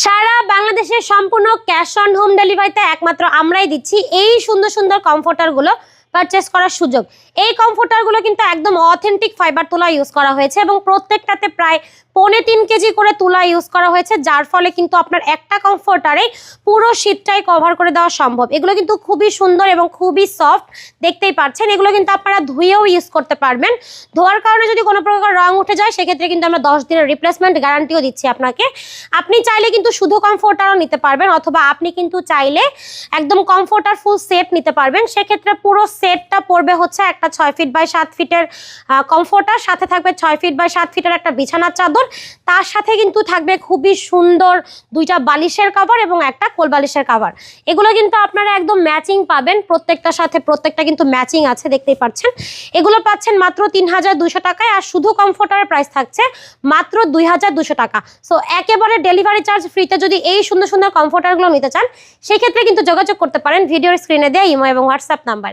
সারা বাংলাদেশের সম্পূর্ণ cash on home ডেলিভারিতে একমাত্র আমরাই দিচ্ছি এই সুন্দর সুন্দর কমফোর্টারগুলো পারচেস করার সুযোগ। এই কমফোর্টারগুলো কিন্তু একদম অথেন্টিক ফাইবার তুলা ইউজ করা হয়েছে এবং প্রত্যেকটাতে প্রায় 3.5 কেজি করে তুলা ইউজ করা হয়েছে, যার ফলে কিন্তু আপনার একটা কমফোর্টারে পুরো শীতটাই কভার করে দেওয়া সম্ভব। এগুলো কিন্তু খুবই সুন্দর এবং খুবই সফট, দেখতেই পাচ্ছেন। এগুলো কিন্তু আপনারা ধুয়েও ইউজ করতে পারবেন। ধোয়ার কারণে যদি কোনো প্রকার রং উঠে যায় সেক্ষেত্রে কিন্তু আমরা 10 দিনের রিপ্লেসমেন্ট গ্যারান্টিও দিচ্ছি আপনাকে। আপনি চাইলে কিন্তু শুধু কমফোর্টারও নিতে পারবেন, অথবা আপনি কিন্তু চাইলে একদম কমফোর্টার ফুল সেট নিতে পারবেন। সেক্ষেত্রে পুরো সেটটা পড়বে হচ্ছে একটা 6 ফিট বাই 7 ফিটের কমফোর্টার, সাথে থাকবে 6 ফিট বাই 7 ফিটের একটা বিছানার চাদর, তার সাথে কিন্তু থাকবে খুবই সুন্দর 2টা বালিশের কভার এবং একটা কোল বালিশের কভার। এগুলো কিন্তু আপনারা একদম ম্যাচিং পাবেন, প্রত্যেকটার সাথে প্রত্যেকটা কিন্তু ম্যাচিং আছে, দেখতেই পাচ্ছেন। এগুলো পাচ্ছেন মাত্র 3200 টাকায়, আর শুধু কমফোর্টারের প্রাইস থাকছে মাত্র 2200 টাকা। সো একেবারে ডেলিভারি চার্জ ফ্রিতে যদি এই সুন্দর সুন্দর কমফোর্টারগুলো নিতে চান সেক্ষেত্রে কিন্তু যোগাযোগ করতে পারেন ভিডিওর স্ক্রিনে দেওয়া ইমো এবং হোয়াটসঅ্যাপ নাম্বারে।